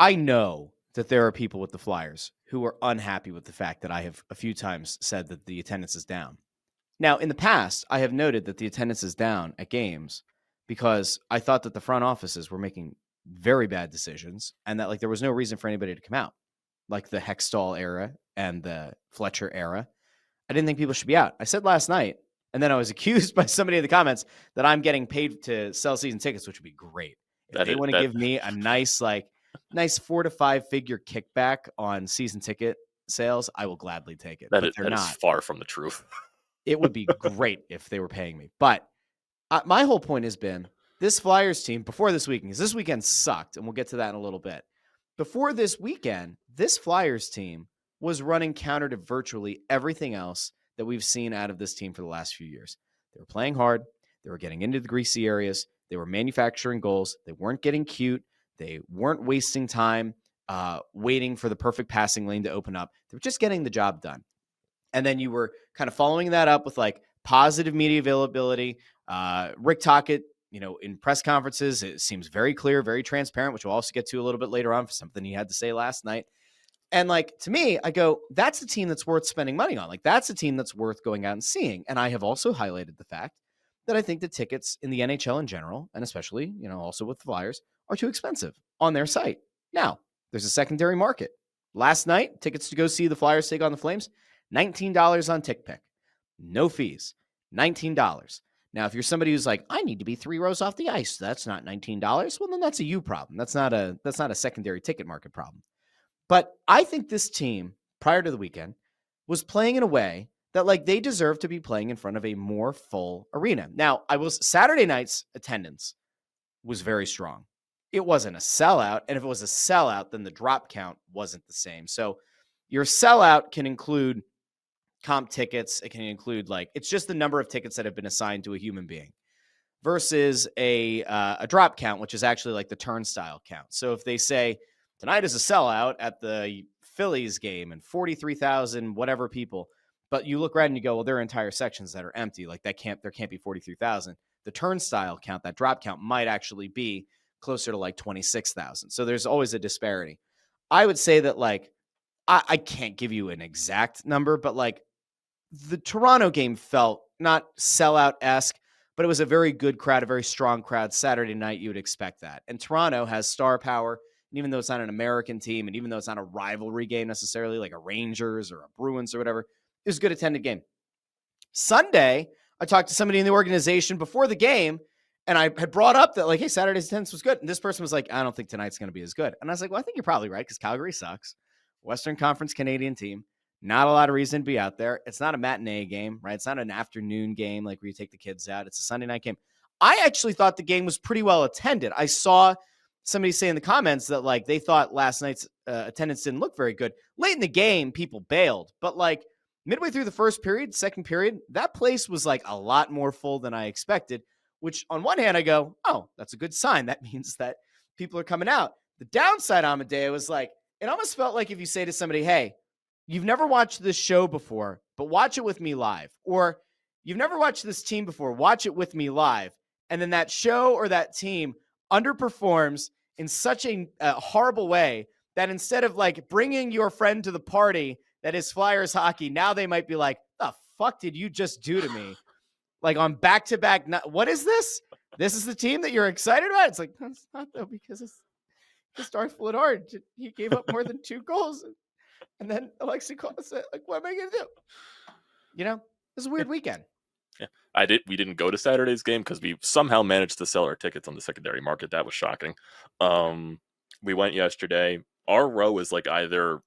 I know that there are people with the Flyers who are unhappy with the fact that I have a few times said that the attendance is down. Now, in the past, I have noted that the attendance is down at games because I thought that the front offices were making very bad decisions and that like there was no reason for anybody to come out, like the Hextall era and the Fletcher era. I didn't think people should be out. I said last night, and then I was accused by somebody in the comments that I'm getting paid to sell season tickets, which would be great. If they want to give me a nice 4 to 5 figure kickback on season ticket sales, I will gladly take it. That is far from the truth. It would be great if they were paying me. But my whole point has been this Flyers team before this weekend, because this weekend sucked, and we'll get to that in a little bit. Before this weekend, this Flyers team was running counter to virtually everything else that we've seen out of this team for the last few years. They were playing hard. They were getting into the greasy areas. They were manufacturing goals. They weren't getting cute. They weren't wasting time waiting for the perfect passing lane to open up. They were just getting the job done. And then you were kind of following that up with like positive media availability. Rick Tocchet, in press conferences, it seems very clear, very transparent, which we'll also get to a little bit later on for something he had to say last night. And like, to me, I go, that's a team that's worth spending money on. Like, that's a team that's worth going out and seeing. And I have also highlighted the fact that I think the tickets in the NHL in general, and especially, also with the Flyers, are too expensive on their site. Now, there's a secondary market. Last night, tickets to go see the Flyers take on the Flames, $19 on TickPick. No fees. $19. Now, if you're somebody who's like, I need to be 3 rows off the ice, that's not $19. Well, then that's a you problem. That's not a secondary ticket market problem. But I think this team, prior to the weekend, was playing in a way that like they deserve to be playing in front of a more full arena. Now, Saturday night's attendance was very strong. It wasn't a sellout. And if it was a sellout, then the drop count wasn't the same. So your sellout can include comp tickets. It can include it's just the number of tickets that have been assigned to a human being versus a drop count, which is actually like the turnstile count. So if they say tonight is a sellout at the Phillies game and 43,000 whatever people, but you look around and you go, well, there are entire sections that are empty. Like there can't be 43,000. The turnstile count, that drop count might actually be closer to like 26,000. So there's always a disparity. I would say that I can't give you an exact number, but the Toronto game felt not sellout-esque, but it was a very good crowd, a very strong crowd. Saturday night, you would expect that. And Toronto has star power. And even though it's not an American team, and even though it's not a rivalry game necessarily, like a Rangers or a Bruins or whatever, it was a good attended game. Sunday, I talked to somebody in the organization before the game, and I had brought up that hey, Saturday's attendance was good. And this person was like, I don't think tonight's going to be as good. And I was like, well, I think you're probably right because Calgary sucks. Western Conference Canadian team. Not a lot of reason to be out there. It's not a matinee game, right? It's not an afternoon game where you take the kids out. It's a Sunday night game. I actually thought the game was pretty well attended. I saw somebody say in the comments that they thought last night's attendance didn't look very good. Late in the game, people bailed. But midway through the first period, second period, that place was a lot more full than I expected, which on one hand I go, oh, that's a good sign. That means that people are coming out. The downside, Amadeo, was it almost felt like if you say to somebody, hey, you've never watched this show before, but watch it with me live. Or you've never watched this team before, watch it with me live. And then that show or that team underperforms in such a horrible way that instead of bringing your friend to the party that is Flyers hockey, now they might be like, the fuck did you just do to me? On back-to-back, what is this? This is the team that you're excited about? It's that's not though, because it's just Darth Bladard. He gave up more than 2 goals. And then Alexei Cole said, what am I going to do? It was a weird weekend. Yeah, we didn't go to Saturday's game because we somehow managed to sell our tickets on the secondary market. That was shocking. We went yesterday. Our row is either,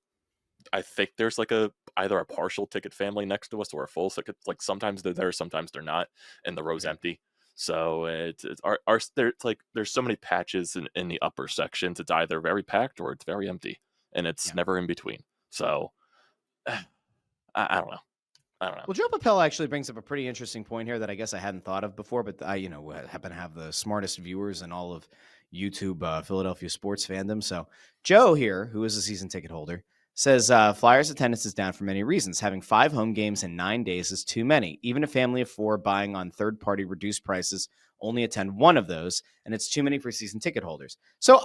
I think there's either a partial ticket family next to us or a full ticket. Sometimes they're there, sometimes they're not, and the row's empty. So there's so many patches in the upper sections. It's either very packed or it's very empty, and it's never in between. So I don't know. Well, Joe Papel actually brings up a pretty interesting point here that I guess I hadn't thought of before, but I, happen to have the smartest viewers in all of YouTube, Philadelphia sports fandom. So Joe here, who is a season ticket holder, says Flyers attendance is down for many reasons. Having 5 home games in 9 days is too many. Even a family of 4 buying on third-party reduced prices only attend 1 of those, and it's too many for season ticket holders. So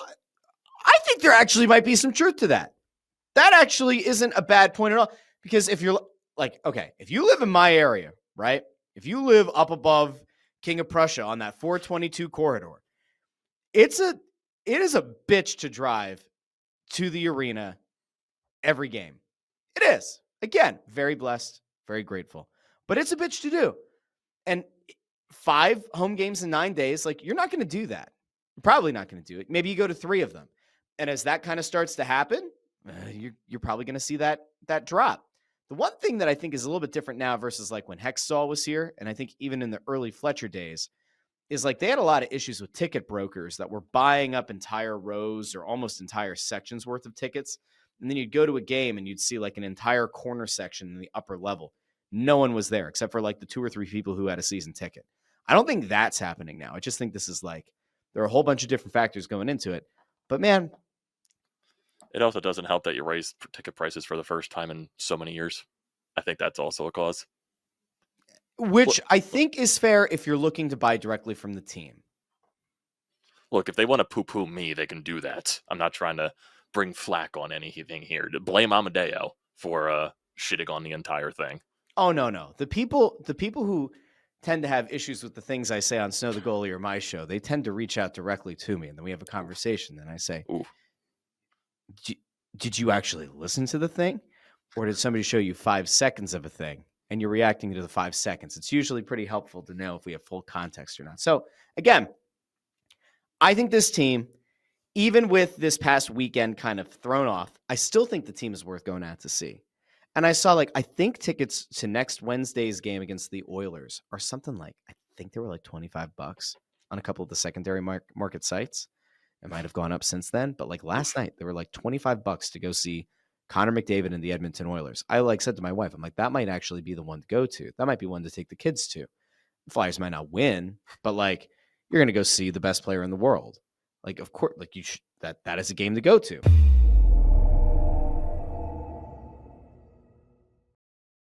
I think there actually might be some truth to that. That actually isn't a bad point at all. Because if you're like, okay, if you live in my area, right? If you live up above King of Prussia on that 422 corridor, it is a bitch to drive to the arena every game. It is. Again, very blessed, very grateful. But it's a bitch to do. And 5 home games in 9 days, like, you're not going to do that. You're probably not going to do it. Maybe you go to 3 of them. And as that kind of starts to happen, you're probably going to see that drop. The one thing that I think is a little bit different now versus like when Hextall was here, and I think even in the early Fletcher days, is like they had a lot of issues with ticket brokers that were buying up entire rows or almost entire sections worth of tickets. And then you'd go to a game and you'd see like an entire corner section in the upper level. No one was there except for like the 2 or 3 people who had a season ticket. I don't think that's happening now. I just think this is like, there are a whole bunch of different factors going into it. But man, it also doesn't help that you raised ticket prices for the first time in so many years. I think that's also a cause. Which I think is fair if you're looking to buy directly from the team. Look, if they want to poo-poo me, they can do that. I'm not trying to bring flack on anything here. To blame Amadeo for shitting on the entire thing. Oh, no. The people who tend to have issues with the things I say on Snow the Goalie or my show, they tend to reach out directly to me, and then we have a conversation. And I say, ooh, did you actually listen to the thing? Or did somebody show you 5 seconds of a thing and you're reacting to the 5 seconds? It's usually pretty helpful to know if we have full context or not. So again, I think this team, even with this past weekend kind of thrown off, I still think the team is worth going out to see. And I saw I think tickets to next Wednesday's game against the Oilers are something like, I think they were like $25 on a couple of the secondary market sites. It might have gone up since then, but like last night, they were like $25 to go see Connor McDavid and the Edmonton Oilers. I said to my wife, I'm like, that might actually be the one to go to. That might be one to take the kids to. The Flyers might not win, but like, you're going to go see the best player in the world. Like, of course, like that is a game to go to.